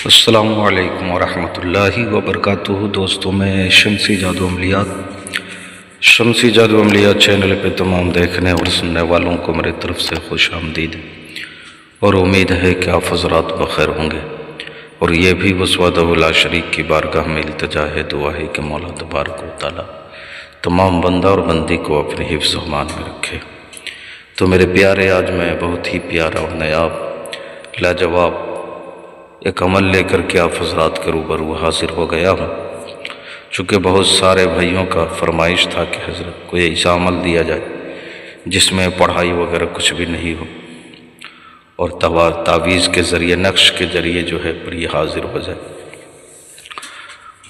السلام علیکم ورحمۃ اللہ وبرکاتہ۔ دوستوں، میں شمسی جادو عملیات چینل پہ تمام دیکھنے اور سننے والوں کو میری طرف سے خوش آمدید اور امید ہے کہ آپ حضرات بخیر ہوں گے، اور یہ بھی وحدہ لا شریک کی بارگاہ میں التجا ہے، دعا ہے کہ مولا تبارک و تعالی تمام بندہ اور بندی کو اپنے حفظ و امان میں رکھے۔ تو میرے پیارے، آج میں بہت ہی پیارا اور نایاب لاجواب ایک عمل لے کر کے آپ حضرات کے روبرو حاضر ہو گیا ہوں، چونکہ بہت سارے بھائیوں کا فرمائش تھا کہ حضرت کوئی ایسا عمل دیا جائے جس میں پڑھائی وغیرہ کچھ بھی نہیں ہو، اور تعویذ کے ذریعے، نقش کے ذریعے جو ہے پر یہ حاضر ہو جائے۔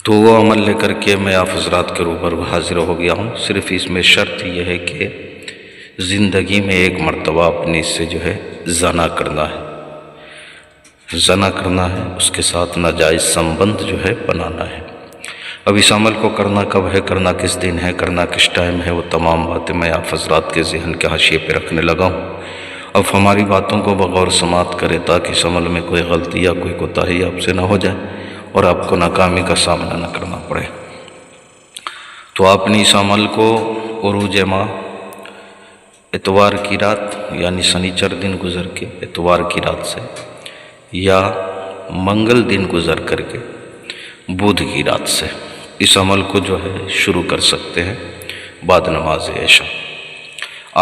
تو وہ عمل لے کر کے میں آپ حضرات کے روبرو حاضر ہو گیا ہوں۔ صرف اس میں شرط یہ ہے کہ زندگی میں ایک مرتبہ اپنی سے جو ہے زنا کرنا ہے، اس کے ساتھ ناجائز سمبند جو ہے بنانا ہے۔ اب اس عمل کو کرنا کب ہے، کرنا کس دن ہے، کرنا کس ٹائم ہے، وہ تمام باتیں میں آپ حضرات کے ذہن کے حاشیے پہ رکھنے لگا ہوں۔ اب ہماری باتوں کو بغور سماعت کرے تاکہ اس عمل میں کوئی غلطی یا کوئی کوتاہی آپ سے نہ ہو جائے اور آپ کو ناکامی کا سامنا نہ کرنا پڑے۔ تو آپ نے اس عمل کو عروج ماہ اتوار کی رات، یعنی سنیچر دن گزر کے اتوار کی رات سے، یا منگل دن گزر کر کے بدھ کی رات سے اس عمل کو جو ہے شروع کر سکتے ہیں بعد نماز عشاء۔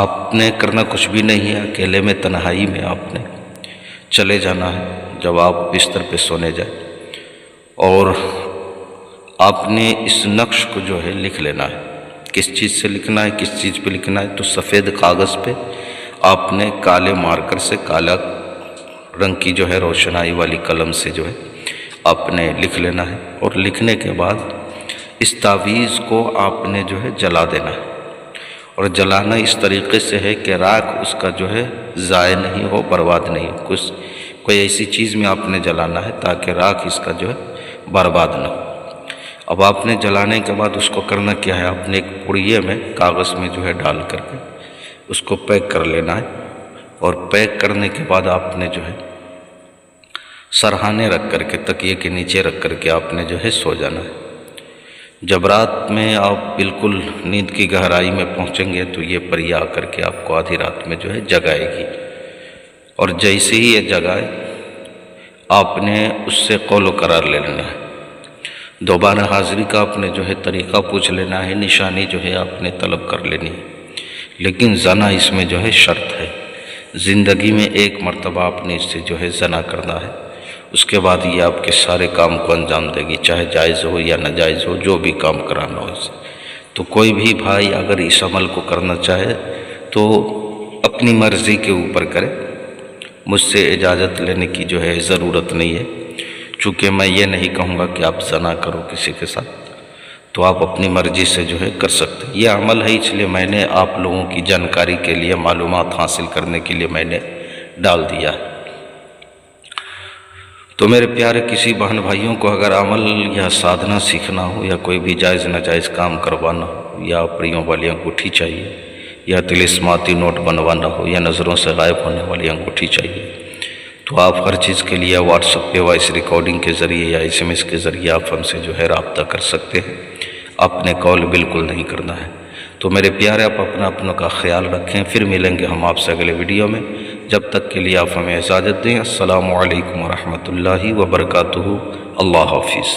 آپ نے کرنا کچھ بھی نہیں ہے، اکیلے میں تنہائی میں آپ نے چلے جانا ہے جب آپ بستر پہ سونے جائیں، اور آپ نے اس نقش کو جو ہے لکھ لینا ہے۔ کس چیز سے لکھنا ہے، کس چیز پہ لکھنا ہے؟ تو سفید کاغذ پہ آپ نے کالے مارکر سے، کالا رنگ کی جو ہے روشنائی والی قلم سے جو ہے آپ نے لکھ لینا ہے، اور لکھنے کے بعد اس تعویذ کو آپ نے جو ہے جلا دینا ہے، اور جلانا اس طریقے سے ہے کہ راکھ اس کا جو ہے ضائع نہیں ہو، برباد نہیں ہو، کوئی ایسی چیز میں آپ نے جلانا ہے تاکہ راکھ اس کا جو ہے برباد نہ ہو۔ اب آپ نے جلانے کے بعد اس کو کرنا کیا ہے، آپ نے ایک پڑیے میں کاغذ میں جو ہے ڈال کر کے اس کو پیک کر لینا ہے، اور پیک کرنے کے بعد آپ نے جو ہے سرہانے رکھ کر کے، تکیے کے نیچے رکھ کر کے آپ نے جو ہے سو جانا ہے۔ جب رات میں آپ بالکل نیند کی گہرائی میں پہنچیں گے تو یہ پری آ کر کے آپ کو آدھی رات میں جو ہے جگائے گی، اور جیسے ہی یہ جگائے آپ نے اس سے قول و قرار لے لینا ہے۔ دوبارہ حاضری کا آپ نے جو ہے طریقہ پوچھ لینا ہے، نشانی جو ہے آپ نے طلب کر لینی ہے، لیکن زنا اس میں جو ہے شرط ہے۔ زندگی میں ایک مرتبہ آپ نے اس سے جو ہے زنا کرنا ہے، اس کے بعد یہ آپ کے سارے کام کو انجام دے گی، چاہے جائز ہو یا ناجائز ہو، جو بھی کام کرانا ہو اس سے۔ تو کوئی بھی بھائی اگر اس عمل کو کرنا چاہے تو اپنی مرضی کے اوپر کرے، مجھ سے اجازت لینے کی جو ہے ضرورت نہیں ہے، چونکہ میں یہ نہیں کہوں گا کہ آپ زنا کرو کسی کے ساتھ، تو آپ اپنی مرضی سے جو ہے کر سکتے ہیں۔ یہ عمل ہے، اس لیے میں نے آپ لوگوں کی جانکاری کے لیے، معلومات حاصل کرنے کے لیے میں نے ڈال دیا ہے۔ تو میرے پیارے کسی بہن بھائیوں کو اگر عمل یا سادھنا سیکھنا ہو، یا کوئی بھی جائز ناجائز کام کروانا ہو، یا پریوں والی انگوٹھی چاہیے، یا طلسماتی نوٹ بنوانا ہو، یا نظروں سے غائب ہونے والی انگوٹھی چاہیے، تو آپ ہر چیز کے لیے واٹس ایپ پہ وائس ریکارڈنگ کے ذریعے یا SMS کے ذریعے آپ ہم سے جو ہے رابطہ کر سکتے ہیں۔ آپ نے کال بالکل نہیں کرنا ہے۔ تو میرے پیارے، آپ اپنوں کا خیال رکھیں، پھر ملیں گے ہم آپ سے اگلے ویڈیو میں۔ جب تک کے لیے آپ ہمیں اجازت دیں۔ السلام علیکم ورحمۃ اللہ وبرکاتہ۔ اللہ حافظ۔